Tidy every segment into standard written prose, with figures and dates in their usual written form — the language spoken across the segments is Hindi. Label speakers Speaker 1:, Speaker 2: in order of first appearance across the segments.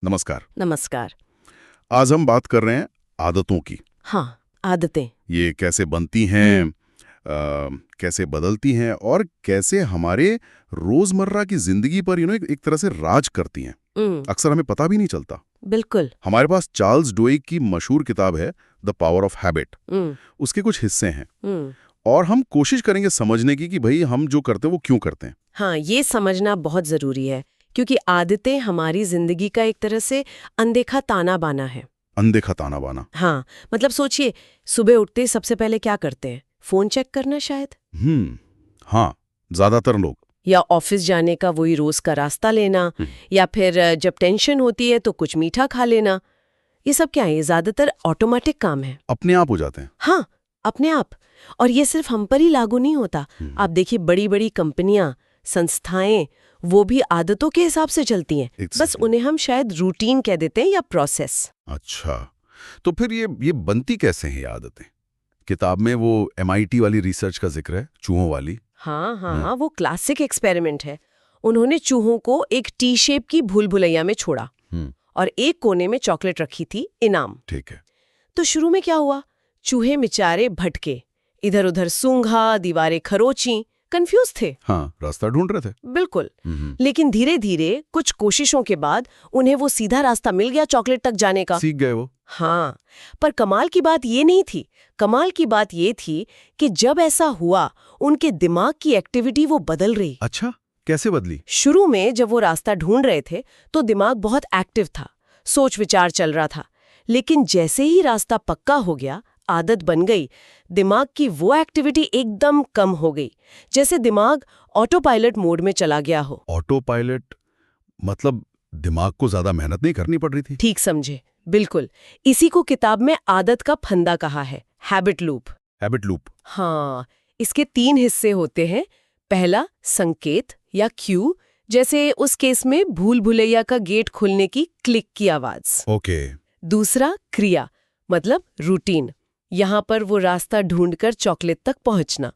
Speaker 1: नमस्कार।
Speaker 2: नमस्कार।
Speaker 1: आज हम बात कर रहे हैं आदतों की।
Speaker 2: हाँ, आदतें।
Speaker 1: ये कैसे बनती हैं, कैसे बदलती हैं और कैसे हमारे रोजमर्रा की जिंदगी पर एक तरह से राज करती हैं। अक्सर हमें पता भी नहीं चलता।
Speaker 2: बिल्कुल।
Speaker 1: हमारे पास चार्ल्स डुइग की मशहूर किताब है द पावर ऑफ हैबिट। उसके कुछ हिस्से हैं और हम कोशिश करेंगे समझने की कि भाई हम जो करते हैं वो क्यों करते हैं।
Speaker 2: हाँ, ये समझना बहुत जरूरी है क्योंकि आदतें हमारी जिंदगी का एक तरह से अनदेखा ताना बाना है।
Speaker 1: अनदेखा ताना बाना।
Speaker 2: हाँ, मतलब सोचिए, सुबह उठते सबसे पहले क्या करते हैं? फोन चेक करना शायद।
Speaker 1: हाँ, ज्यादातर लोग।
Speaker 2: या ऑफिस जाने का वही रोज का रास्ता लेना, या फिर जब टेंशन होती है तो कुछ मीठा खा लेना। ये सब क्या है? ये ज्यादातर ऑटोमेटिक काम है।
Speaker 1: अपने आप हो जाते हैं।
Speaker 2: हाँ, अपने आप। और ये सिर्फ हम पर ही लागू नहीं होता। आप देखिए, बड़ी बड़ी कंपनियां, संस्थाएं, वो भी आदतों के हिसाब से चलती हैं। बस उन्हें हम शायद रूटीन कह देते हैं या प्रोसेस।
Speaker 1: अच्छा, तो फिर ये बनती कैसे हैं ये आदतें? किताब में वो MIT वाली रिसर्च का जिक्र है, चूहों वाली।
Speaker 2: हाँ, वो क्लासिक एक्सपेरिमेंट है। उन्होंने चूहों को एक टी शेप की भूल भुलैया में छोड़ा और एक कोने में चॉकलेट रखी थी, इनाम।
Speaker 1: ठीक है।
Speaker 2: तो शुरू में क्या हुआ? चूहे बेचारे भटके, इधर उधर सूंघा, दीवारें खरोची, कंफ्यूज थे।
Speaker 1: हाँ, रास्ता ढूंढ रहे थे।
Speaker 2: बिल्कुल। लेकिन धीरे धीरे कुछ कोशिशों के बाद उन्हें वो सीधा रास्ता मिल गया चॉकलेट तक जाने का।
Speaker 1: सीख गए वो।
Speaker 2: हाँ, पर कमाल की बात ये नहीं थी। कमाल की बात ये थी कि जब ऐसा हुआ, उनके दिमाग की एक्टिविटी वो बदल रही।
Speaker 1: अच्छा, कैसे बदली?
Speaker 2: शुरू में जब वो रास्ता ढूंढ रहे थे तो दिमाग बहुत एक्टिव था, सोच विचार चल रहा था। लेकिन जैसे ही रास्ता पक्का हो गया, आदत बन गई, दिमाग की वो एक्टिविटी एकदम कम हो गई, जैसे दिमाग ऑटो पायलट मोड में चला गया हो।
Speaker 1: ऑटो पायलट मतलब दिमाग को ज्यादा मेहनत नहीं करनी पड़ रही थी?
Speaker 2: ठीक समझे, बिल्कुल। इसी को किताब में आदत का फंदा कहा है, हैबिट लूप।
Speaker 1: Habit loop.
Speaker 2: हाँ, इसके 3 हिस्से होते हैं। पहला, संकेत या क्यू, जैसे उस केस में भूल भुलैया का गेट खुलने की क्लिक की आवाज।
Speaker 1: ओके।
Speaker 2: दूसरा, क्रिया, मतलब रूटीन, यहाँ पर वो रास्ता ढूंढकर चॉकलेट तक पहुंचना।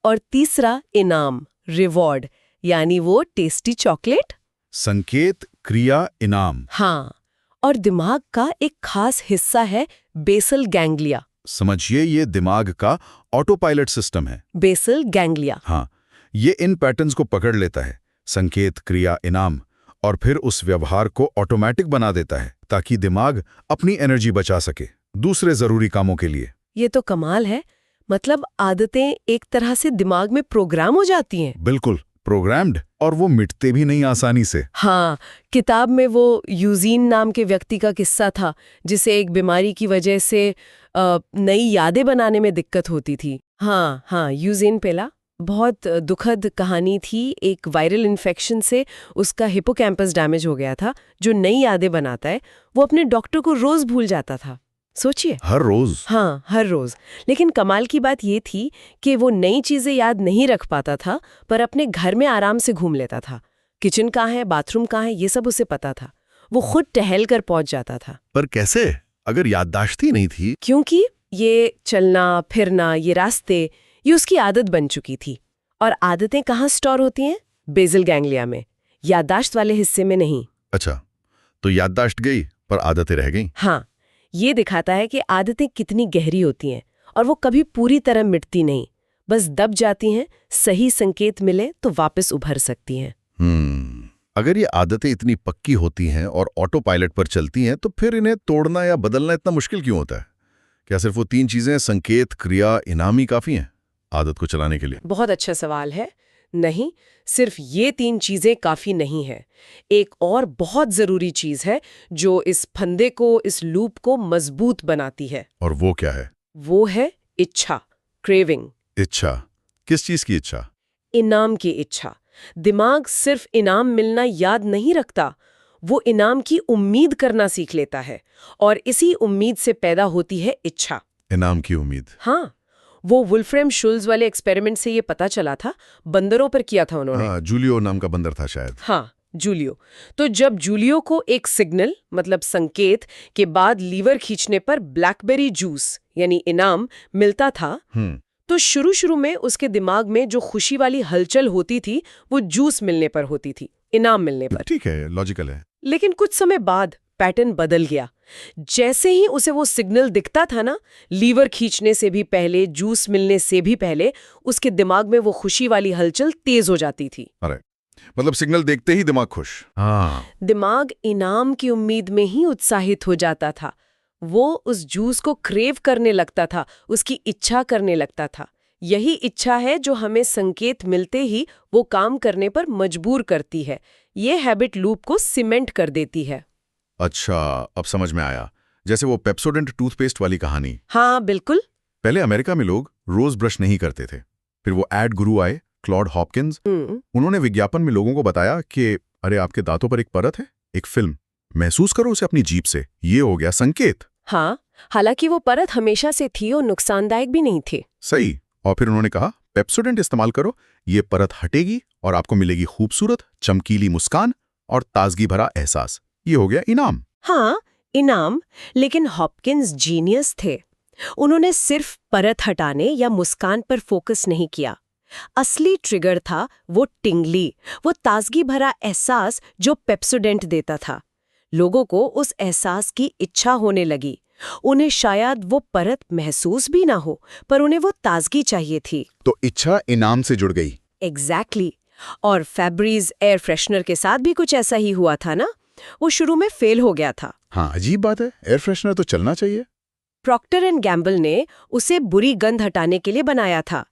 Speaker 2: और तीसरा, इनाम, रिवॉर्ड, यानी वो टेस्टी चॉकलेट।
Speaker 1: संकेत, क्रिया, इनाम।
Speaker 2: हाँ, और दिमाग का एक खास हिस्सा है बेसल गैंग्लिया।
Speaker 1: समझिए, ये दिमाग का ऑटो पायलट सिस्टम है।
Speaker 2: Basal ganglia.
Speaker 1: हाँ, ये इन पैटर्न्स को पकड़ लेता है, संकेत, क्रिया, इनाम, और फिर उस व्यवहार को ऑटोमेटिक बना देता है ताकि दिमाग अपनी एनर्जी बचा सके दूसरे जरूरी कामों के लिए।
Speaker 2: ये तो कमाल है। मतलब आदतें एक तरह से दिमाग में प्रोग्राम हो जाती हैं।
Speaker 1: बिल्कुल प्रोग्राम्ड, और वो मिटते भी नहीं आसानी से।
Speaker 2: हाँ, किताब में वो यूजीन नाम के व्यक्ति का किस्सा था जिसे एक बीमारी की वजह से नई यादें बनाने में दिक्कत होती थी। हाँ, यूजीन पेला। बहुत दुखद कहानी थी। एक वायरल इन्फेक्शन से उसका हिपोकैम्पस डैमेज हो गया था, जो नई यादें बनाता है। वो अपने डॉक्टर को रोज भूल जाता था। सोचिए,
Speaker 1: हर रोज।
Speaker 2: हाँ, हर रोज। लेकिन कमाल की बात ये थी कि वो नई चीजें याद नहीं रख पाता था, पर अपने घर में आराम से घूम लेता था। किचन कहाँ है, बाथरूम कहाँ है, ये सब उसे पता था। वो खुद टहल कर पहुंच जाता था।
Speaker 1: पर कैसे, अगर याददाश्त ही नहीं थी?
Speaker 2: क्योंकि ये चलना फिरना, ये रास्ते, ये उसकी आदत बन चुकी थी। और आदतें कहाँ स्टोर होती हैं? बेसल गैंग्लिया में, याददाश्त वाले हिस्से में नहीं।
Speaker 1: अच्छा, तो याददाश्त गई पर आदतें रह गईं।
Speaker 2: हाँ, ये दिखाता है कि आदतें कितनी गहरी होती हैं और वो कभी पूरी तरह मिटती नहीं, बस दब जाती हैं। सही संकेत मिले तो वापस उभर सकती हैं।
Speaker 1: अगर ये आदतें इतनी पक्की होती हैं और ऑटो पायलट पर चलती हैं, तो फिर इन्हें तोड़ना या बदलना इतना मुश्किल क्यों होता है? क्या सिर्फ वो 3 चीजें, संकेत, क्रिया, इनाम ही काफी हैं आदत को चलाने के लिए?
Speaker 2: बहुत अच्छा सवाल है। नहीं, सिर्फ ये 3 चीजें काफी नहीं है। एक और बहुत जरूरी चीज है जो इस फंदे को, इस लूप को मजबूत बनाती है।
Speaker 1: और वो क्या है?
Speaker 2: वो है इच्छा, क्रेविंग।
Speaker 1: इच्छा? किस चीज की इच्छा?
Speaker 2: इनाम की इच्छा। दिमाग सिर्फ इनाम मिलना याद नहीं रखता, वो इनाम की उम्मीद करना सीख लेता है, और इसी उम्मीद से पैदा होती है इच्छा।
Speaker 1: इनाम की उम्मीद?
Speaker 2: हाँ, वो वुल्फ्रेम शुल्ज वाले एक्सपेरिमेंट से ये पता चला था। बंदरों पर किया था उन्होंने।
Speaker 1: हाँ, जूलियो नाम का बंदर था शायद।
Speaker 2: हाँ, जूलियो। तो जब जूलियो को एक सिग्नल, मतलब संकेत के बाद लीवर खींचने पर ब्लैकबेरी जूस यानी इनाम मिलता था, तो शुरू में उसके दिमाग में जो खुशी वाली हलचल होती थी वो जूस मिलने पर होती थी, इनाम मिलने पर।
Speaker 1: ठीक है, लॉजिकल है।
Speaker 2: लेकिन कुछ समय बाद पैटर्न बदल गया। जैसे ही उसे वो सिग्नल दिखता था ना, लीवर खींचने से भी पहले, जूस मिलने से भी पहले, उसके दिमाग में वो खुशी वाली हलचल तेज हो जाती थी।
Speaker 1: अरे, मतलब सिग्नल देखते ही दिमाग खुश। हाँ,
Speaker 2: दिमाग इनाम की उम्मीद में ही उत्साहित हो जाता था। वो उस जूस को क्रेव करने लगता था, उसकी इच्छा करने लगता था। यही इच्छा है जो हमें संकेत मिलते ही वो काम करने पर मजबूर करती है। ये हैबिट लूप को सीमेंट कर देती है।
Speaker 1: अच्छा, अब समझ में आया। जैसे वो पेप्सोडेंट टूथपेस्ट वाली कहानी।
Speaker 2: हाँ, बिल्कुल।
Speaker 1: पहले अमेरिका में लोग रोज ब्रश नहीं करते थे। फिर वो एड गुरु आए, क्लॉड हॉपकिंस। उन्होंने विज्ञापन में लोगों को बताया कि अरे, आपके दांतों पर एक परत है, एक फिल्म, महसूस करो उसे अपनी जीभ से। ये हो गया संकेत।
Speaker 2: हाँ, हालांकि वो परत हमेशा से थी और नुकसानदायक भी नहीं थी।
Speaker 1: सही। और फिर उन्होंने कहा, पेप्सोडेंट इस्तेमाल करो, ये परत हटेगी और आपको मिलेगी खूबसूरत, चमकीली मुस्कान और ताजगी भरा एहसास। ये हो गया इनाम।
Speaker 2: हाँ, इनाम। लेकिन हॉपकिंस जीनियस थे। उन्होंने सिर्फ परत हटाने या मुस्कान पर फोकस नहीं किया। असली ट्रिगर था वो टिंगली, वो ताजगी भरा एहसास जो पेप्सोडेंट देता था। लोगों को उस एहसास की इच्छा होने लगी। उन्हें शायद वो परत महसूस भी ना हो, पर उन्हें वो ताजगी चाहिए थी।
Speaker 1: तो इच्छा इनाम से जुड़ गई।
Speaker 2: एग्जैक्टली। और फैब्रीज एयर फ्रेशनर के साथ भी कुछ ऐसा ही हुआ था ना। वो शुरू में फेल हो गया था।
Speaker 1: हाँ, अजीब बात है, एयर फ्रेशनर तो चलना चाहिए।
Speaker 2: प्रॉक्टर एंड गैम्बल ने उसे बुरी गंध हटाने के लिए बनाया था।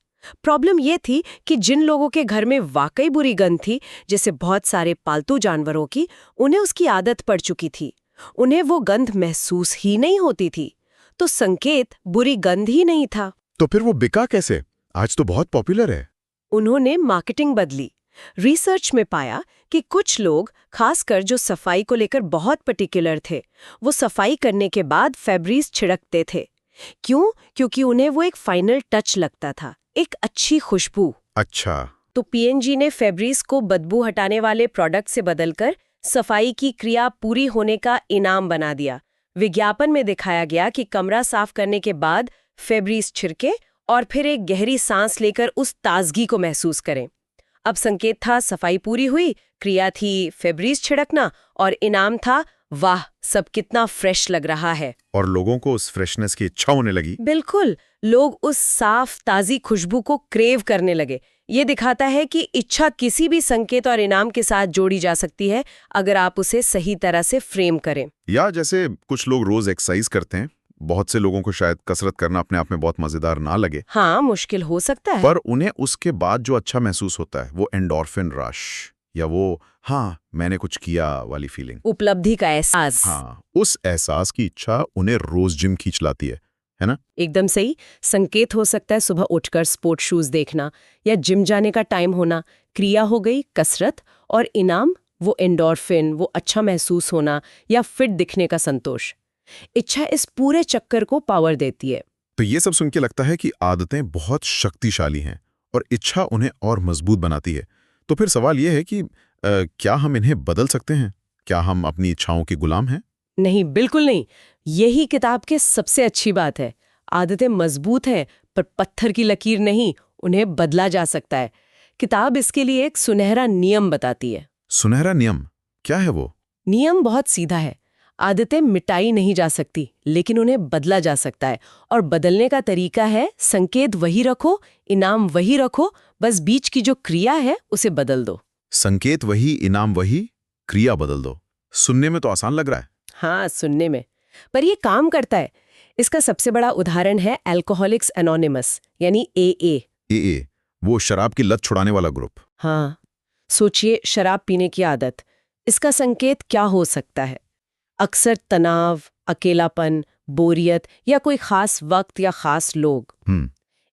Speaker 2: प्रॉब्लम ये थी कि जिन लोगों के घर में वाकई बुरी गंध थी, जैसे बहुत सारे पालतू जानवरों की, उन्हें उसकी आदत पड़ चुकी थी। उन्हें वो गंध महसूस ही नहीं होती थी। तो संकेत बुरी गंध ही नहीं था।
Speaker 1: तो फिर वो बिका कैसे? आज तो बहुत पॉपुलर है।
Speaker 2: उन्होंने मार्केटिंग बदली। रिसर्च में पाया कि कुछ लोग, खासकर जो सफाई को लेकर बहुत पर्टिकुलर थे, वो सफाई करने के बाद फैब्रीज छिड़कते थे। क्यों? क्योंकि उन्हें वो एक फाइनल टच लगता था, एक अच्छी खुशबू।
Speaker 1: अच्छा।
Speaker 2: तो पीएनजी ने फैब्रीज को बदबू हटाने वाले प्रोडक्ट से बदलकर सफाई की क्रिया पूरी होने का इनाम बना दिया। विज्ञापन में दिखाया गया कि कमरा साफ करने के बाद फैब्रीज छिड़के और फिर एक गहरी सांस लेकर उस ताजगी को महसूस करें। अब संकेत था सफाई पूरी हुई, क्रिया थी फैब्रीज छिड़कना, और इनाम था वाह, सब कितना फ्रेश लग रहा है।
Speaker 1: और लोगों को उस फ्रेशनेस की इच्छा होने लगी।
Speaker 2: बिल्कुल, लोग उस साफ ताजी खुशबू को क्रेव करने लगे। ये दिखाता है कि इच्छा किसी भी संकेत और इनाम के साथ जोड़ी जा सकती है, अगर आप उसे सही तरह से फ्रेम करें।
Speaker 1: या जैसे कुछ लोग रोज एक्सरसाइज करते हैं, बहुत से लोगों को शायद कसरत करना अपने आप में बहुत मजेदार ना लगे।
Speaker 2: हाँ, मुश्किल हो सकता है।
Speaker 1: पर उन्हें उसके बाद जो अच्छा महसूस होता है, वो एंडोर्फिन रश, या वो हाँ मैंने कुछ किया वाली फीलिंग,
Speaker 2: उपलब्धि का एहसास।
Speaker 1: हाँ, उस एहसास की इच्छा उन्हें रोज जिम खींच लाती है ना?
Speaker 2: एकदम सही। संकेत हो सकता है सुबह उठकर स्पोर्ट शूज देखना या जिम जाने का टाइम होना। क्रिया हो गई कसरत, और इनाम वो एंडोर्फिन, वो अच्छा महसूस होना या फिट दिखने का संतोष। इच्छा इस पूरे चक्कर को पावर देती है।
Speaker 1: तो ये सब सुन के लगता है कि आदतें बहुत शक्तिशाली हैं और इच्छा उन्हें और मजबूत बनाती है। तो फिर सवाल ये है कि क्या हम इन्हें बदल सकते हैं? क्या हम अपनी इच्छाओं के गुलाम हैं?
Speaker 2: नहीं, बिल्कुल नहीं। यही किताब की सबसे अच्छी बात है। आदतें मजबूत हैं, पर पत्थर की लकीर नहीं, उन्हें बदला जा सकता है। किताब इसके लिए एक सुनहरा नियम बताती है।
Speaker 1: सुनहरा नियम क्या है वो?
Speaker 2: नियम बहुत सीधा है। आदतें मिटाई नहीं जा सकती, लेकिन उन्हें बदला जा सकता है। और बदलने का तरीका है संकेत वही रखो, इनाम वही रखो, बस बीच की जो क्रिया है उसे बदल दो।
Speaker 1: संकेत वही, इनाम वही, क्रिया बदल दो। सुनने में तो आसान लग रहा है।
Speaker 2: हाँ, सुनने में, पर ये काम करता है। इसका सबसे बड़ा उदाहरण है अल्कोहलिक्स एनोनिमस, यानी AA।
Speaker 1: AA, वो शराब की लत छुड़ाने वाला ग्रुप।
Speaker 2: हाँ, सोचिए, शराब पीने की आदत, इसका संकेत क्या हो सकता है? अक्सर तनाव, अकेलापन, बोरियत या कोई खास वक्त या खास लोग।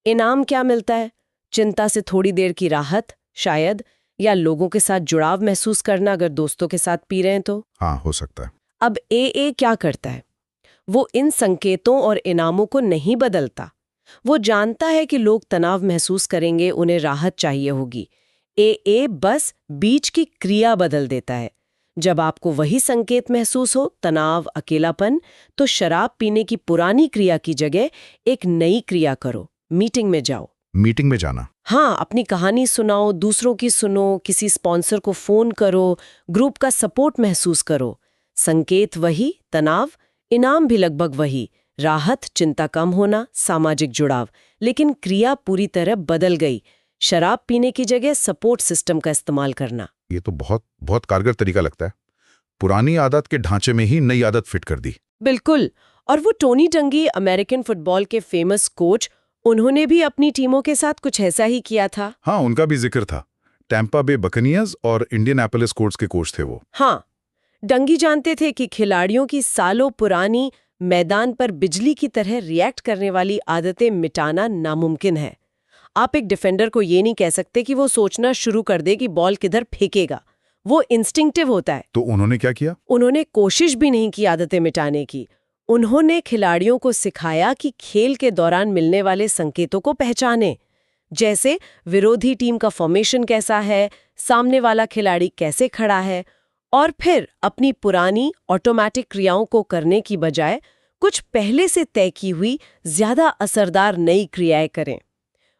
Speaker 2: इनाम क्या मिलता है? चिंता से थोड़ी देर की राहत शायद, या लोगों के साथ जुड़ाव महसूस करना अगर दोस्तों के साथ पी रहे हैं तो।
Speaker 1: हाँ, हो सकता है।
Speaker 2: अब AA क्या करता है? वो इन संकेतों और इनामों को नहीं बदलता। वो जानता है कि लोग तनाव महसूस करेंगे, उन्हें राहत चाहिए होगी। AA बस बीच की क्रिया बदल देता है। जब आपको वही संकेत महसूस हो, तनाव, अकेलापन, तो शराब पीने की पुरानी क्रिया की जगह एक नई क्रिया करो। मीटिंग में जाओ,
Speaker 3: मीटिंग में जाना।
Speaker 2: हाँ, अपनी कहानी सुनाओ, दूसरों की सुनो, किसी स्पॉन्सर को फोन करो, ग्रुप का सपोर्ट महसूस करो। संकेत वही, तनाव, इनाम भी लगभग वही, राहत, चिंता कम होना, सामाजिक जुड़ाव। लेकिन क्रिया पूरी तरह बदल गई। शराब पीने की जगह सपोर्ट सिस्टम का इस्तेमाल करना।
Speaker 3: ये तो बहुत बहुत कारगर तरीका लगता है। पुरानी आदत के ढांचे में ही नई आदत फिट कर दी।
Speaker 2: बिल्कुल। और वो टोनी डंगी, अमेरिकन फुटबॉल के फेमस कोच, उन्होंने भी अपनी टीमों के साथ कुछ ऐसा ही किया था।
Speaker 3: हाँ, उनका भी जिक्र था। टैंपा बे बकनियर्स और इंडियनापोलिस कोर्ट्स के कोच थे वो।
Speaker 2: हाँ, डंगी जानते थे कि खिलाड़ियों की सालों पुरानी मैदान पर बिजली की तरह रिएक्ट करने वाली आदतें मिटाना नामुमकिन है। आप एक डिफेंडर को ये नहीं कह सकते कि वो सोचना शुरू कर दे कि बॉल किधर फेंकेगा। वो इंस्टिंक्टिव होता है।
Speaker 3: तो उन्होंने क्या किया?
Speaker 2: उन्होंने कोशिश भी नहीं की आदतें मिटाने की। उन्होंने खिलाड़ियों को सिखाया कि खेल के दौरान मिलने वाले संकेतों को पहचाने, जैसे विरोधी टीम का फॉर्मेशन कैसा है, सामने वाला खिलाड़ी कैसे खड़ा है, और फिर अपनी पुरानी ऑटोमेटिक क्रियाओं को करने की बजाय कुछ पहले से तय की हुई ज्यादा असरदार नई क्रियाएं करें।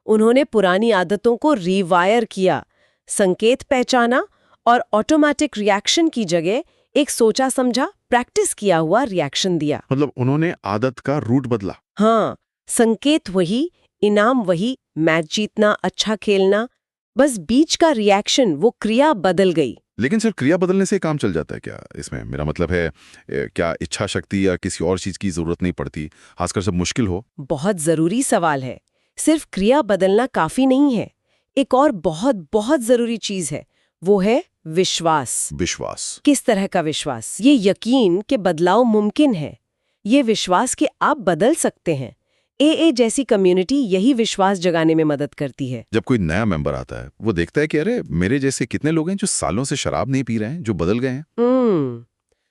Speaker 2: उन्होंने पुरानी आदतों को रीवायर किया, संकेत पहचाना और ऑटोमेटिक रिएक्शन की जगह एक सोचा समझा, प्रैक्टिस किया हुआ रिएक्शन दिया।
Speaker 1: मतलब उन्होंने आदत का रूट बदला।
Speaker 2: हाँ, संकेत वही, इनाम वही, मैच जीतना, अच्छा खेलना, बस बीच का रिएक्शन, वो क्रिया बदल गई।
Speaker 1: लेकिन सिर्फ क्रिया बदलने से काम चल जाता है क्या? इसमें मेरा मतलब है, क्या इच्छा शक्ति या किसी और चीज की जरूरत नहीं पड़ती, खासकर जब मुश्किल हो?
Speaker 2: बहुत जरूरी सवाल है। सिर्फ क्रिया बदलना काफी नहीं है। एक और बहुत बहुत जरूरी चीज है, वो है विश्वास।
Speaker 1: विश्वास?
Speaker 2: किस तरह का विश्वास? ये यकीन कि बदलाव मुमकिन है, ये विश्वास कि आप बदल सकते हैं। एए जैसी कम्युनिटी यही विश्वास जगाने में मदद करती है।
Speaker 1: जब कोई नया मेंबर आता है, वो देखता है कि अरे मेरे जैसे कितने लोग हैं जो सालों से शराब नहीं पी रहे हैं, जो बदल गए हैं।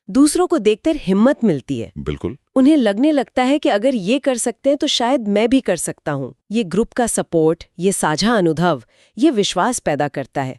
Speaker 2: दूसरों को देखकर हिम्मत मिलती है।
Speaker 1: बिल्कुल।
Speaker 2: उन्हें लगने लगता है कि अगर ये कर सकते हैं तो शायद मैं भी कर सकता हूँ। ये ग्रुप का सपोर्ट, ये साझा अनुभव, ये विश्वास पैदा करता है।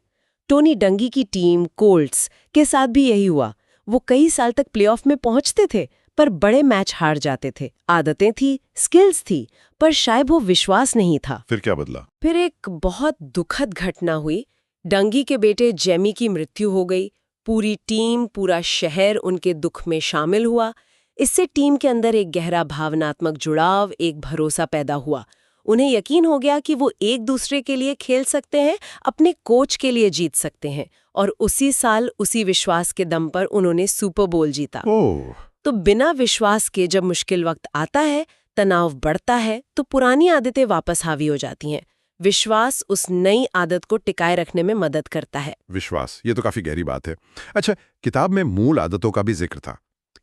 Speaker 2: टोनी डंगी की टीम कोल्ट्स के साथ भी यही हुआ। वो कई साल तक प्लेऑफ में पहुंचते थे, पर बड़े मैच हार जाते थे। आदतें थी, स्किल्स थी, पर शायद वो विश्वास नहीं था।
Speaker 1: फिर क्या बदला?
Speaker 2: फिर एक बहुत दुखद घटना हुई। डंगी के बेटे जेमी की मृत्यु हो गई। पूरी टीम, पूरा शहर उनके दुख में शामिल हुआ। इससे टीम के अंदर एक गहरा भावनात्मक जुड़ाव, एक भरोसा पैदा हुआ। उन्हें यकीन हो गया कि वो एक दूसरे के लिए खेल सकते हैं, अपने कोच के लिए जीत सकते हैं। और उसी साल, उसी विश्वास के दम पर उन्होंने सुपर बोल जीता।
Speaker 1: ओह,
Speaker 2: तो बिना विश्वास के जब मुश्किल वक्त आता है, तनाव बढ़ता है, तो पुरानी आदतें वापस हावी हो जाती हैं। विश्वास उस नई आदत को टिकाए रखने में मदद करता है।
Speaker 3: विश्वास, ये तो काफी गहरी बात है। अच्छा, किताब में मूल आदतों का भी जिक्र था,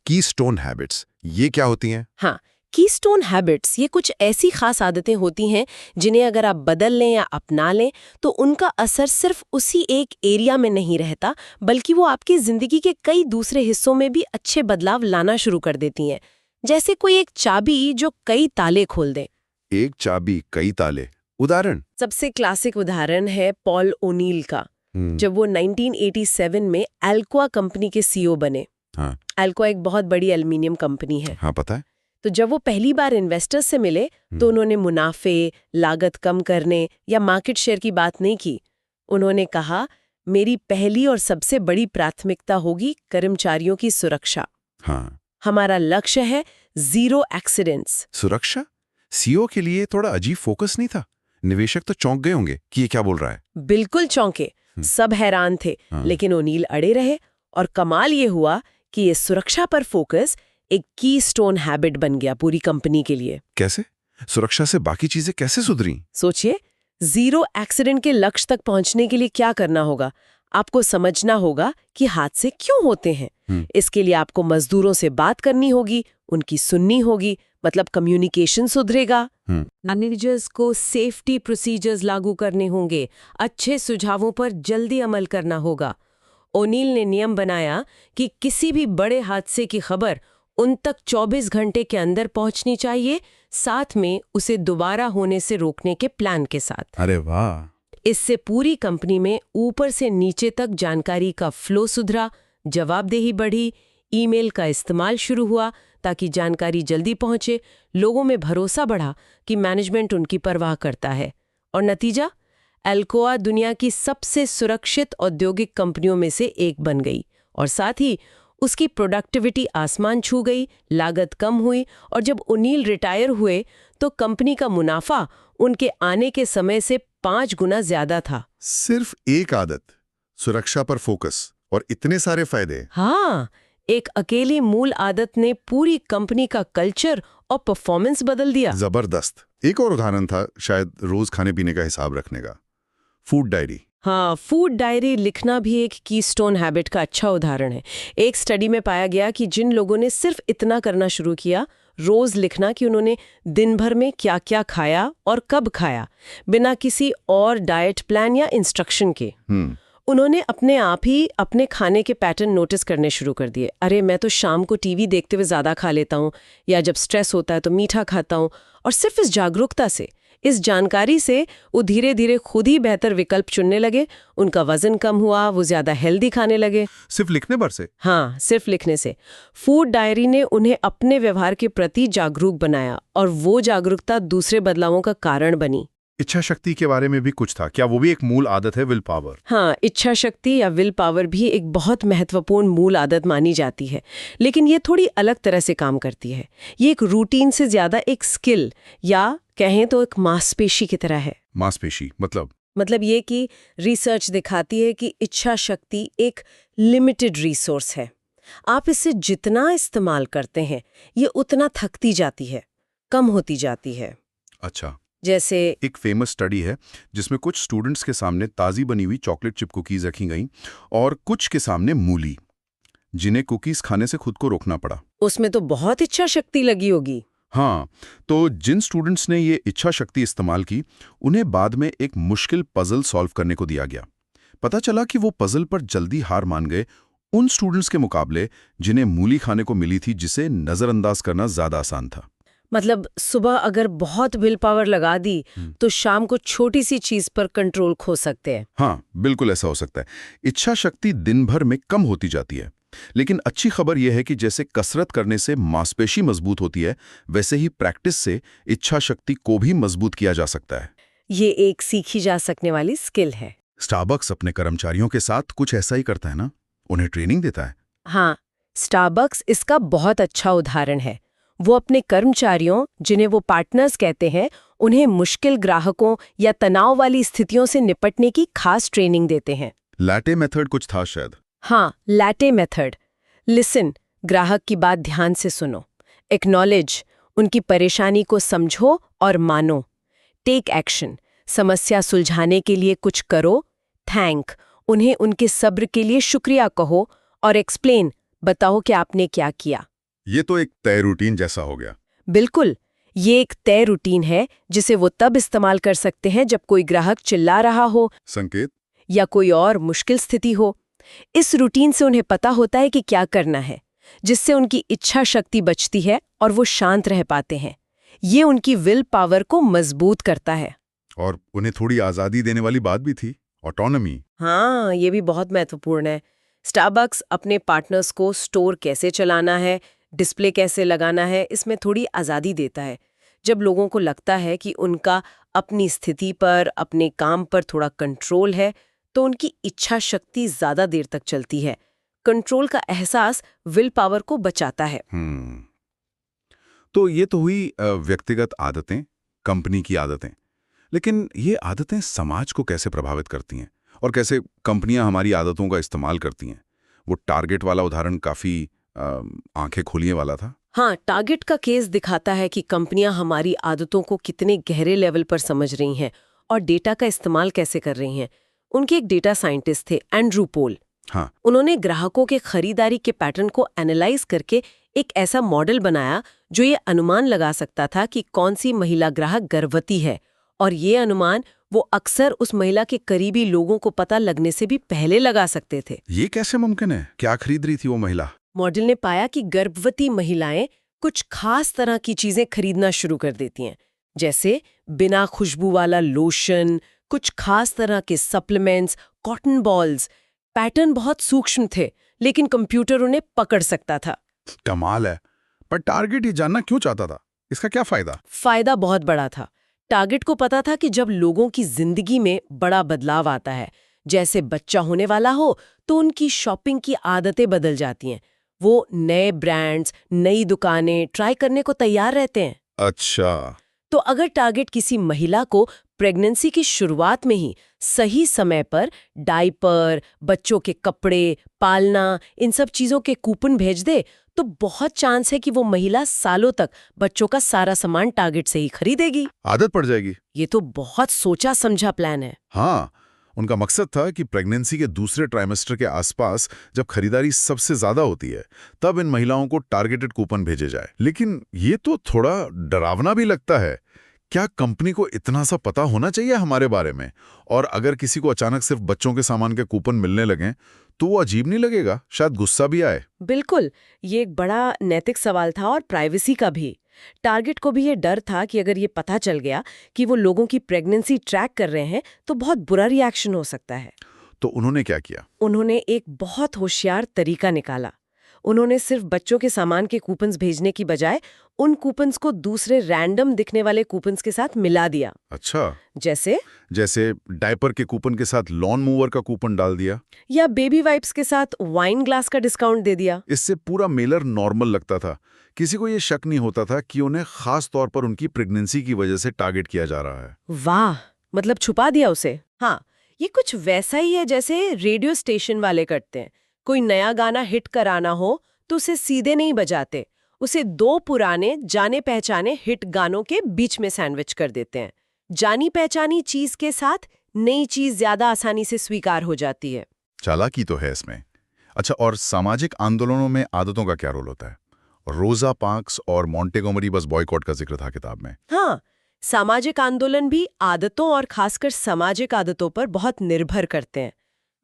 Speaker 3: कीस्टोन हैबिट्स। ये क्या होती हैं?
Speaker 2: हाँ, कीस्टोन हैबिट्स ये कुछ ऐसी खास आदतें होती हैं जिन्हें अगर आप बदल लें या अपना लें तो उनका असर सिर्फ उसी एक एरिया में नहीं रहता, बल्कि वो आपकी जिंदगी के कई दूसरे हिस्सों में भी अच्छे बदलाव लाना शुरू कर देती हैं। जैसे कोई एक चाबी जो कई ताले खोल दे।
Speaker 1: एक चाबी कई ताले। उदाहरण?
Speaker 2: सबसे क्लासिक उदाहरण है पॉल ओनील का, जब वो 1987 में एल्क्वा कंपनी के सीईओ बने।
Speaker 1: हाँ।
Speaker 2: एल्क्वा एक बहुत बड़ी एल्युमिनियम कंपनी है।
Speaker 1: हाँ, पता है।
Speaker 2: तो जब वो पहली बार इन्वेस्टर्स से मिले तो उन्होंने मुनाफे, लागत कम करने या मार्केट शेयर की बात नहीं की। उन्होंने कहा, मेरी पहली और सबसे बड़ी प्राथमिकता होगी कर्मचारियों की सुरक्षा।
Speaker 1: हाँ।
Speaker 2: हमारा लक्ष्य है 0 एक्सीडेंट्स।
Speaker 3: सुरक्षा? सीईओ के लिए थोड़ा अजीब फोकस नहीं था? निवेशक तो चौंक गए होंगे कि ये क्या बोल रहा है।
Speaker 2: बिल्कुल चौंके, सब हैरान थे। लेकिन ओनील अड़े रहे और कमाल ये हुआ कि ये सुरक्षा पर फोकस एक कीस्टोन हैबिट बन गया पूरी कंपनी के लिए।
Speaker 3: कैसे? सुरक्षा से बाकी चीजें कैसे सुधरी?
Speaker 2: सोचिए, 0 एक्सीडेंट के लक्ष्य तक पहुंचने के लिए क्या करना होगा? आपको समझना होगा कि हादसे क्यों होते हैं। इसके लिए आपको मजदूरों से बात करनी होगी, उनकी सुननी होगी, मतलब कम्युनिकेशन सुधरेगा। मैनेजर्स को सेफ्टी प्रोसीजर्स लागू करने होंगे, अच्छे सुझावों पर जल्दी अमल करना होगा। ओनील ने नियम बनाया कि किसी भी बड़े हादसे की खबर उन तक 24 घंटे के अंदर पहुंचनी चाहिए, साथ में उसे दोबारा होने से रोकने के प्लान के साथ।
Speaker 3: अरे वाह!
Speaker 2: इससे पूरी कंपनी में ऊपर से नीचे तक जानकारी का फ्लो सुधरा, जवाबदेही बढ़ी, ईमेल का इस्तेमाल शुरू हुआ ताकि जानकारी जल्दी पहुंचे, लोगों में भरोसा बढ़ा कि मैनेजमेंट उनकी परवाह करता है। और नतीजा, अल्कोआ दुनिया की सबसे सुरक्षित औद्योगिक कंपनियों में से एक बन गई और साथ ही उसकी प्रोडक्टिविटी आसमान छू गई, लागत कम हुई और जब ओनील रिटायर हुए तो कंपनी का मुनाफा उनके आने के समय से 5 गुना ज्यादा था।
Speaker 1: सिर्फ एक आदत, सुरक्षा पर फोकस, और इतने सारे फायदे।
Speaker 2: हाँ, एक अकेली मूल आदत ने पूरी कंपनी का कल्चर और परफॉर्मेंस बदल दिया।
Speaker 1: जबरदस्त। एक और उदाहरण था शायद रोज खाने पीने का हिसाब रखने का, फूड डायरी।
Speaker 2: हाँ, फूड डायरी लिखना भी एक कीस्टोन हैबिट का अच्छा उदाहरण है। एक स्टडी में पाया गया कि जिन लोगों ने सिर्फ इतना करना शुरू किया, रोज लिखना कि उन्होंने दिन भर में क्या क्या खाया और कब खाया, बिना किसी और डाइट प्लान या इंस्ट्रक्शन के, उन्होंने अपने आप ही अपने खाने के पैटर्न नोटिस करने शुरू कर दिए। अरे, मैं तो शाम को टीवी देखते हुए ज़्यादा खा लेता हूँ, या जब स्ट्रेस होता है तो मीठा खाता हूँ। और सिर्फ इस जागरूकता से, इस जानकारी से वो धीरे धीरे खुद ही बेहतर विकल्प चुनने लगे। उनका वजन कम हुआ, वो ज़्यादा हेल्दी खाने लगे।
Speaker 3: सिर्फ लिखने भर से?
Speaker 2: हाँ, सिर्फ लिखने से। फूड डायरी ने उन्हें अपने व्यवहार के प्रति जागरूक बनाया और वो जागरूकता दूसरे बदलावों का कारण बनी।
Speaker 3: इच्छा शक्ति के बारे में भी कुछ था क्या? वो भी एक मूल आदत है, विल पावर?
Speaker 2: हाँ, इच्छा शक्ति या विल पावर भी एक बहुत महत्वपूर्ण मूल आदत मानी जाती है, लेकिन ये थोड़ी अलग तरह से काम करती है। ये एक रूटीन से ज्यादा एक स्किल या कहें तो एक मांसपेशी की तरह है।
Speaker 3: मांसपेशी
Speaker 2: मतलब ये कि रिसर्च दिखाती है कि इच्छा शक्ति एक लिमिटेड रिसोर्स है। आप इसे जितना इस्तेमाल करते हैं, ये उतना थकती जाती है, कम होती जाती है।
Speaker 3: अच्छा।
Speaker 2: जैसे
Speaker 3: एक फेमस स्टडी है जिसमें कुछ स्टूडेंट्स के सामने ताज़ी बनी हुई चॉकलेट चिप कुकीज रखी गईं और कुछ के सामने मूली, जिन्हें कुकीज खाने से खुद को रोकना पड़ा।
Speaker 2: उसमें तो बहुत इच्छा शक्ति लगी होगी।
Speaker 3: हाँ, तो जिन स्टूडेंट्स ने ये इच्छा शक्ति इस्तेमाल की, उन्हें बाद में एक मुश्किल पजल सॉल्व करने को दिया गया। पता चला कि वो पजल पर जल्दी हार मान गए उन स्टूडेंट्स के मुकाबले जिन्हें मूली खाने को मिली थी, जिसे नज़रअंदाज करना ज़्यादा आसान था।
Speaker 2: मतलब सुबह अगर बहुत विल पावर लगा दी तो शाम को छोटी सी चीज पर कंट्रोल खो सकते हैं।
Speaker 3: हाँ, बिल्कुल ऐसा हो सकता है। इच्छा शक्ति दिन भर में कम होती जाती है, लेकिन अच्छी खबर यह है कि जैसे कसरत करने से मांसपेशी मजबूत होती है, वैसे ही प्रैक्टिस से इच्छा शक्ति को भी मजबूत किया जा सकता है।
Speaker 2: ये एक सीखी जा सकने वाली स्किल है।
Speaker 3: स्टारबक्स अपने कर्मचारियों के साथ कुछ ऐसा ही करता है ना, उन्हें ट्रेनिंग देता है।
Speaker 2: हाँ, स्टारबक्स इसका बहुत अच्छा उदाहरण है। वो अपने कर्मचारियों, जिन्हें वो पार्टनर्स कहते हैं, उन्हें मुश्किल ग्राहकों या तनाव वाली स्थितियों से निपटने की खास ट्रेनिंग देते हैं।
Speaker 3: लैटे मेथड कुछ था शायद।
Speaker 2: हाँ, लैटे मेथड। लिसन, ग्राहक की बात ध्यान से सुनो। एक्नॉलेज, उनकी परेशानी को समझो और मानो। टेक एक्शन, समस्या सुलझाने के लिए कुछ करो। थैंक, उन्हें उनके सब्र के लिए शुक्रिया कहो। और एक्सप्लेन, बताओ कि आपने क्या किया।
Speaker 3: ये तो एक तय रूटीन जैसा हो गया।
Speaker 2: बिल्कुल, ये एक तय रूटीन है जिसे वो तब इस्तेमाल कर सकते हैं जब कोई ग्राहक चिल्ला रहा हो,
Speaker 3: संकेत,
Speaker 2: या कोई और मुश्किल स्थिति हो। इस रूटीन से उन्हें पता होता है कि क्या करना है, जिससे उनकी इच्छा शक्ति बचती है और वो शांत रह पाते हैं। ये उनकी विल पावर को मजबूत करता है।
Speaker 3: और उन्हें थोड़ी आज़ादी देने वाली बात भी थी, ऑटोनॉमी।
Speaker 2: हाँ, ये भी बहुत महत्वपूर्ण है। स्टारबक्स अपने पार्टनर्स को स्टोर कैसे चलाना है, डिस्प्ले कैसे लगाना है, इसमें थोड़ी आज़ादी देता है। जब लोगों को लगता है कि उनका अपनी स्थिति पर, अपने काम पर थोड़ा कंट्रोल है, तो उनकी इच्छा शक्ति ज़्यादा देर तक चलती है। कंट्रोल का एहसास विल पावर को बचाता है।
Speaker 3: तो ये तो हुई व्यक्तिगत आदतें, कंपनी की आदतें। लेकिन ये आदतें समाज को कैसे प्रभावित करती हैं और कैसे कंपनियां हमारी आदतों का इस्तेमाल करती हैं? वो टारगेट वाला उदाहरण काफ़ी आंखें खोलने वाला था।
Speaker 2: हाँ, टारगेट का केस दिखाता है कि कंपनियां हमारी आदतों को कितने गहरे लेवल पर समझ रही हैं और डेटा का इस्तेमाल कैसे कर रही हैं। उनके एक डेटा साइंटिस्ट थे, एंड्रू पोल।
Speaker 3: हाँ।
Speaker 2: उन्होंने ग्राहकों के खरीदारी के पैटर्न को एनालाइज करके एक ऐसा मॉडल बनाया जो ये अनुमान लगा सकता था कि कौन सी महिला ग्राहक गर्भवती है, और ये अनुमान वो अक्सर उस महिला के करीबी लोगों को पता लगने से भी पहले लगा सकते थे।
Speaker 3: ये कैसे मुमकिन है? क्या खरीद रही थी वो महिला?
Speaker 2: मॉडल ने पाया कि गर्भवती महिलाएं कुछ खास तरह की चीजें खरीदना शुरू कर देती हैं, जैसे बिना खुशबू वाला लोशन, कुछ खास तरह के सप्लीमेंट्स, कॉटन बॉल्स। पैटर्न बहुत सूक्ष्म थे, लेकिन कंप्यूटर उन्हें पकड़ सकता था।
Speaker 3: कमाल है। पर टारगेट ये जानना क्यों चाहता था? इसका क्या फायदा?
Speaker 2: फायदा बहुत बड़ा था। टारगेट को पता था कि जब लोगों की जिंदगी में बड़ा बदलाव आता है, जैसे बच्चा होने वाला हो, तो उनकी शॉपिंग की आदतें बदल जाती हैं। वो नए ब्रांड्स, नई दुकानें ट्राई करने को तैयार रहते हैं।
Speaker 1: अच्छा।
Speaker 2: तो अगर टारगेट किसी महिला को प्रेगनेंसी की शुरुआत में ही सही समय पर डायपर, बच्चों के कपड़े, पालना, इन सब चीज़ों के कूपन भेज दे, तो बहुत चांस है कि वो महिला सालों तक बच्चों का सारा सामान टारगेट से ही खरीदेगी।
Speaker 1: आदत पड़ जाएगी।
Speaker 2: ये तो बहुत सोचा समझा प्लान है।
Speaker 1: हाँ, उनका मकसद था कि प्रेगनेंसी के दूसरे ट्राइमेस्टर के आसपास जब खरीदारी सबसे ज्यादा होती है, तब इन महिलाओं को टारगेटेड कूपन भेजे जाए। लेकिन ये तो थोड़ा डरावना भी लगता है। क्या कंपनी को इतना सा पता होना चाहिए हमारे बारे में? और अगर किसी को अचानक सिर्फ बच्चों के सामान के कूपन मिलने लगें, तो वो अजीब नहीं लगेगा? शायद गुस्सा भी आए।
Speaker 2: बिल्कुल, ये एक बड़ा नैतिक सवाल था और प्राइवेसी का भी। टारगेट को भी ये डर था कि अगर ये पता चल गया कि वो लोगों की प्रेगनेंसी ट्रैक कर रहे हैं, तो बहुत बुरा रिएक्शन हो सकता है।
Speaker 1: तो उन्होंने क्या किया?
Speaker 2: उन्होंने एक बहुत होशियार तरीका निकाला। उन्होंने सिर्फ बच्चों के सामान के कूपन्स भेजने की बजाय उन कूपन्स को दूसरे रैंडम दिखने वाले कूपन्स के साथ मिला दिया।
Speaker 1: अच्छा।
Speaker 2: जैसे
Speaker 1: डायपर के कूपन के साथ लॉन मूवर का कूपन डाल दिया,
Speaker 2: या बेबी वाइप्स के साथ वाइन ग्लास का डिस्काउंट दे दिया।
Speaker 1: इससे पूरा मेलर नॉर्मल लगता था। किसी को ये शक नहीं होता था कि उन्हें खास तौर पर उनकी प्रेगनेंसी की वजह से टारगेट किया जा रहा है।
Speaker 2: वाह, मतलब छुपा दिया उसे। हाँ, ये कुछ वैसा ही है जैसे रेडियो स्टेशन वाले करते हैं। कोई नया गाना हिट कराना हो तो उसे सीधे नहीं बजाते, उसे दो पुराने जाने पहचाने हिट गानों के बीच में सैंडविच कर देते हैं। जानी पहचानी चीज के साथ नई चीज ज्यादा आसानी से स्वीकार हो जाती है।
Speaker 1: चालाकी तो है इसमें। अच्छा, और सामाजिक आंदोलनों में आदतों का क्या रोल होता है? रोजा पार्क्स और मॉन्टेगोमरी बस बॉयकॉट का जिक्र था किताब में।
Speaker 2: हाँ, सामाजिक आंदोलन भी आदतों और खासकर सामाजिक आदतों पर बहुत निर्भर करते हैं।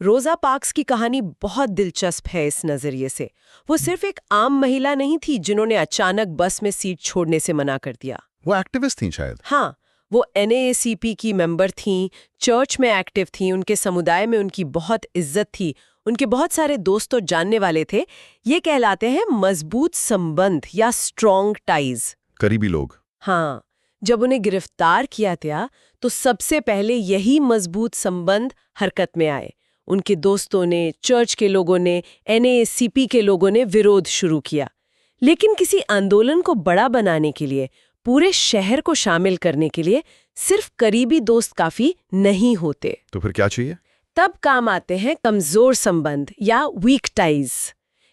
Speaker 2: रोजा पार्क्स की कहानी बहुत दिलचस्प है इस नजरिए से। वो सिर्फ एक आम महिला नहीं थी जिन्होंने अचानक बस में सीट छोड़ने से मना कर दिया।
Speaker 1: वो एक्टिविस्ट थी शायद।
Speaker 2: हाँ, वो NAACP की मेंबर थीं, चर्च में एक्टिव थीं, उनके समुदाय में उनकी बहुत इज्जत थी, उनके बहुत सारे दोस्त और जानने वाले थे। ये कहलाते हैं मजबूत संबंध या स्ट्रॉन्ग टाइज,
Speaker 1: करीबी लोग।
Speaker 2: हाँ, जब उन्हें गिरफ्तार किया गया तो सबसे पहले यही मजबूत संबंध हरकत में आए। उनके दोस्तों ने, चर्च के लोगों ने, NAACP के लोगों ने विरोध शुरू किया। लेकिन किसी आंदोलन को बड़ा बनाने के लिए, पूरे शहर को शामिल करने के लिए सिर्फ करीबी दोस्त काफी नहीं होते।
Speaker 1: तो फिर क्या चाहिए?
Speaker 2: तब काम आते हैं कमजोर संबंध या वीक टाइज,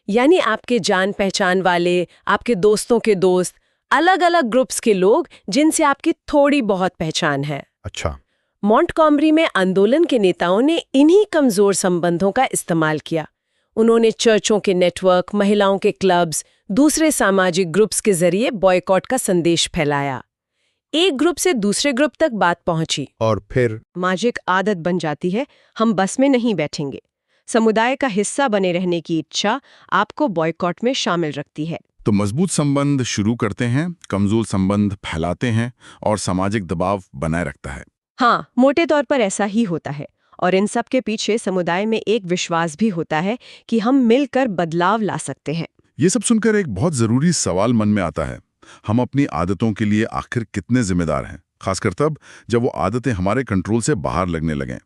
Speaker 2: यानी आपके जान पहचान वाले, आपके दोस्तों के दोस्त, अलग अलग ग्रुप्स के लोग जिनसे आपकी थोड़ी बहुत पहचान है।
Speaker 1: अच्छा।
Speaker 2: मॉन्टगोमरी में आंदोलन के नेताओं ने इन्हीं कमजोर संबंधों का इस्तेमाल किया। उन्होंने चर्चों के नेटवर्क, महिलाओं के क्लब्स, दूसरे सामाजिक ग्रुप्स के जरिए बॉयकॉट का संदेश फैलाया। एक ग्रुप से दूसरे ग्रुप तक बात पहुंची
Speaker 1: और फिर
Speaker 2: सामाजिक आदत बन जाती है, हम बस में नहीं बैठेंगे। समुदाय का हिस्सा बने रहने की इच्छा आपको बॉयकॉट में शामिल रखती है।
Speaker 3: तो मजबूत संबंध शुरू करते हैं, कमजोर संबंध फैलाते हैं और सामाजिक दबाव बनाए रखता है।
Speaker 2: हाँ, मोटे तौर पर ऐसा ही होता है। और इन सब के पीछे समुदाय में एक विश्वास भी होता है कि हम मिलकर बदलाव ला सकते हैं।
Speaker 3: ये सब सुनकर एक बहुत जरूरी सवाल मन में आता है, हम अपनी आदतों के लिए आखिर कितने जिम्मेदार हैं, खासकर तब जब वो आदतें हमारे कंट्रोल से बाहर लगने लगें।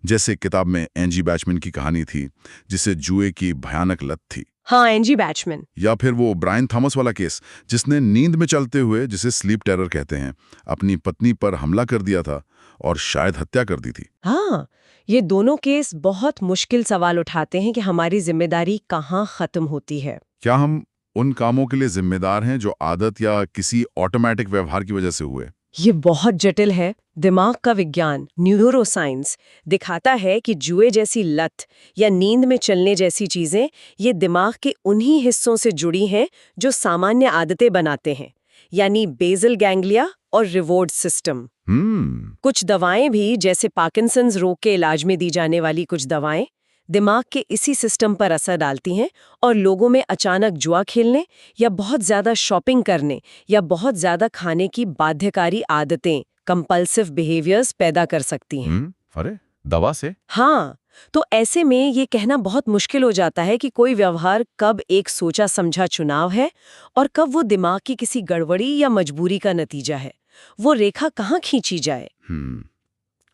Speaker 3: जैसे किताब में एंजी बैचमैन की कहानी थी, जिसे जुए की भयानक लत थी।
Speaker 2: हाँ, एंजी बैचमैन।
Speaker 3: या फिर वो ब्रायन थॉमस वाला केस, जिसने नींद में चलते हुए, जिसे स्लीप टेरर कहते हैं, अपनी पत्नी पर हमला कर दिया था और शायद हत्या कर दी थी।
Speaker 2: हाँ, ये दोनों केस बहुत मुश्किल सवाल उठाते हैं कि हमारी जिम्मेदारी कहाँ खत्म होती है।
Speaker 3: क्या हम उन कामों के लिए जिम्मेदार हैं जो आदत या किसी ऑटोमेटिक व्यवहार की वजह से हुए?
Speaker 2: ये बहुत जटिल है। दिमाग का विज्ञान, न्यूरोसाइंस, दिखाता है कि जुए जैसी लत या नींद में चलने जैसी चीजें ये दिमाग के उन्हीं हिस्सों से जुड़ी हैं जो सामान्य आदतें बनाते हैं, यानी बेसल गैंग्लिया और रिवॉर्ड सिस्टम। कुछ दवाएं भी, जैसे पार्किंसंस रोग के इलाज में दी जाने वाली कुछ दवाएं, दिमाग के इसी सिस्टम पर असर डालती हैं और लोगों में अचानक जुआ खेलने या बहुत ज्यादा शॉपिंग करने या बहुत ज्यादा खाने की बाध्यकारी आदतें, कंपल्सिव बिहेवियर्स पैदा कर सकती हैं।
Speaker 3: अरे, दवा से?
Speaker 2: हाँ, तो ऐसे में ये कहना बहुत मुश्किल हो जाता है कि कोई व्यवहार कब एक सोचा समझा चुनाव है और कब वो दिमाग की किसी गड़बड़ी या मजबूरी का नतीजा है। वो रेखा कहाँ खींची जाए।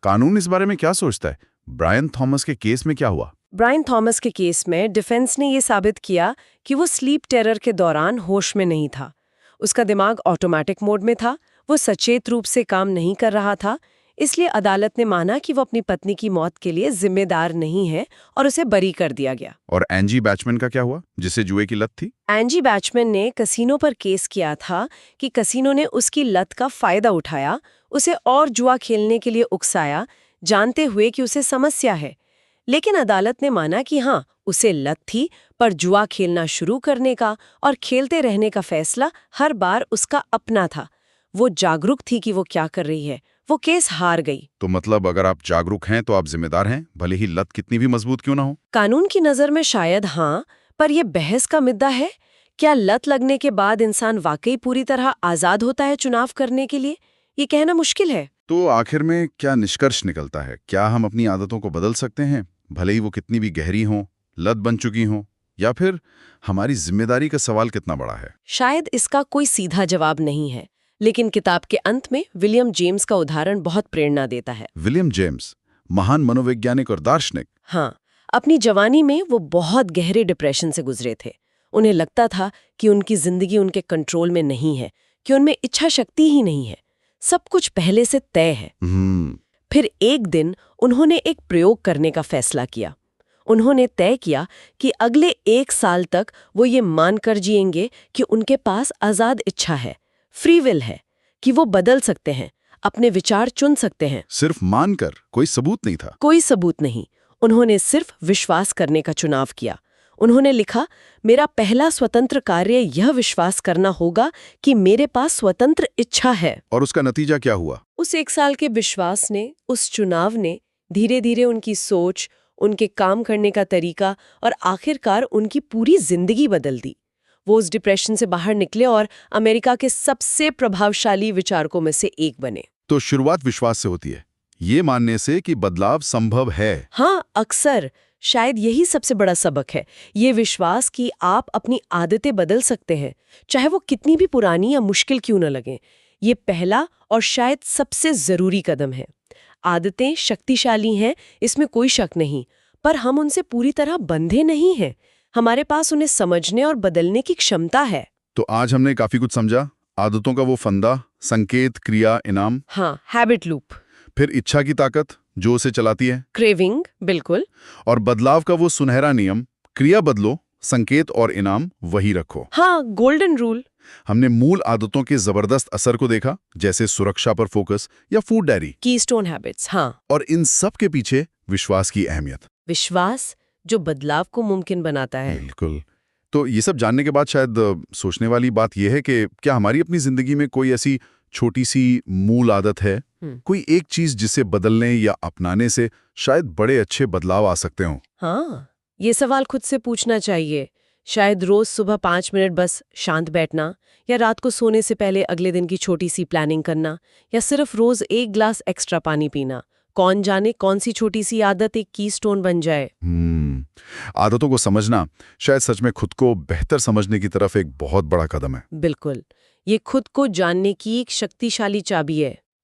Speaker 3: कानून इस बारे में क्या सोचता है? ब्रायन थॉमस के केस में क्या हुआ?
Speaker 2: ब्रायन थॉमस के केस में डिफेंस ने ये साबित किया कि वो स्लीप टेरर के दौरान होश में नहीं था। उसका दिमाग ऑटोमेटिक मोड में था, वो सचेत रूप से काम नहीं कर रहा था। इसलिए अदालत ने माना कि वो अपनी पत्नी की मौत के लिए जिम्मेदार नहीं है और उसे बरी कर दिया गया।
Speaker 3: और एंजी बैचमैन का क्या हुआ, जिसे जुए की लत थी?
Speaker 2: एंजी बैचमैन ने कसिनो पर केस किया था कि कसिनो ने उसकी लत का फायदा उठाया, उसे और जुआ खेलने के लिए उकसाया, जानते हुए कि उसे समस्या है। लेकिन अदालत ने माना कि हाँ, उसे लत थी, पर जुआ खेलना शुरू करने का और खेलते रहने का फैसला हर बार उसका अपना था। वो जागरूक थी कि वो क्या कर रही है। वो केस हार गई।
Speaker 3: तो मतलब अगर आप जागरूक हैं तो आप जिम्मेदार हैं, भले ही लत कितनी भी मजबूत क्यों ना हो?
Speaker 2: कानून की नजर में शायद हाँ, पर यह बहस का मुद्दा है। क्या लत लगने के बाद इंसान वाकई पूरी तरह आजाद होता है चुनाव करने के लिए? ये कहना मुश्किल है।
Speaker 3: तो आखिर में क्या निष्कर्ष निकलता है? क्या हम अपनी आदतों को बदल सकते हैं, भले ही वो कितनी भी गहरी हों, लत बन चुकी हों? या फिर हमारी जिम्मेदारी का सवाल कितना बड़ा है?
Speaker 2: शायद इसका कोई सीधा जवाब नहीं है, लेकिन किताब के अंत में विलियम जेम्स का उदाहरण बहुत प्रेरणा देता है।
Speaker 3: विलियम जेम्स, महान मनोवैज्ञानिक और दार्शनिक।
Speaker 2: हाँ, अपनी जवानी में वो बहुत गहरे डिप्रेशन से गुजरे थे। उन्हें लगता था कि उनकी जिंदगी उनके कंट्रोल में नहीं है, कि उनमें इच्छा शक्ति ही नहीं है, सब कुछ पहले से तय है। फिर एक दिन उन्होंने एक प्रयोग करने का फैसला किया। उन्होंने तय किया कि अगले 1 साल तक वो ये मानकर जिएंगे कि उनके पास आजाद इच्छा है, फ्री विल है, कि वो बदल सकते हैं, अपने विचार चुन सकते हैं।
Speaker 3: सिर्फ मानकर, कोई सबूत नहीं था?
Speaker 2: कोई सबूत नहीं। उन्होंने सिर्फ विश्वास करने का चुनाव किया। उन्होंने लिखा, मेरा पहला स्वतंत्र कार्य यह विश्वास करना होगा कि मेरे पास स्वतंत्र इच्छा है।
Speaker 3: और उसका नतीजा क्या हुआ?
Speaker 2: उस 1 साल के विश्वास ने, उस चुनाव ने धीरे धीरे उनकी सोच, उनके काम करने का तरीका और आखिरकार उनकी पूरी जिंदगी बदल दी। वो उस डिप्रेशन से बाहर निकले और अमेरिका के सबसे प्रभावशाली विचारकों में से एक बने।
Speaker 3: तो शुरुआत विश्वास से होती है, ये मानने से कि बदलाव संभव है।
Speaker 2: हाँ, अक्सर शायद यही सबसे बड़ा सबक है, ये विश्वास कि आप अपनी आदतें बदल सकते हैं, चाहे वो कितनी भी पुरानी या मुश्किल क्यों न लगें। ये पहला और शायद सबसे जरूरी कदम है। आदतें शक्तिशाली हैं, इसमें कोई शक नहीं, पर हम उनसे पूरी तरह बंधे नहीं हैं। हमारे पास उन्हें समझने और बदलने की क्षमता है।
Speaker 3: तो आज हमने काफी कुछ समझा। आदतों का वो फंदा, संकेत, क्रिया, इनाम।
Speaker 2: हाँ, हैबिट लूप।
Speaker 3: फिर इच्छा की ताकत जो उसे चलाती है,
Speaker 2: क्रेविंग, बिल्कुल।
Speaker 3: और बदलाव का वो सुनहरा नियम, क्रिया बदलो, संकेत और इनाम वही रखो।
Speaker 2: हाँ, गोल्डन रूल।
Speaker 3: हमने मूल आदतों के जबरदस्त असर को देखा, जैसे सुरक्षा पर फोकस या फूड डायरी।
Speaker 2: Keystone habits. हाँ,
Speaker 3: और इन सब के पीछे विश्वास की अहमियत।
Speaker 2: विश्वास जो बदलाव को मुमकिन बनाता है।
Speaker 3: बिल्कुल। तो ये सब जानने के बाद शायद सोचने वाली बात यह है कि क्या हमारी अपनी जिंदगी में कोई ऐसी छोटी सी मूल आदत है, कोई एक चीज जिसे बदलने या अपनाने से शायद बड़े अच्छे बदलाव आ सकते हों?
Speaker 2: हाँ, ये सवाल खुद से पूछना चाहिए। शायद रोज सुबह 5 मिनट बस शांत बैठना, या रात को सोने से पहले अगले दिन की छोटी सी प्लानिंग करना, या सिर्फ रोज 1 ग्लास एक्स्ट्रा पानी पीना। कौन जाने कौन सी छोटी सी आदत एक कीस्टोन बन जाए।
Speaker 3: आदतों को समझना शायद सच में खुद को बेहतर समझने की तरफ एक बहुत बड़ा कदम है।
Speaker 2: बिल्कुल, ये खुद को जानने की एक शक्तिशाली चाबी है।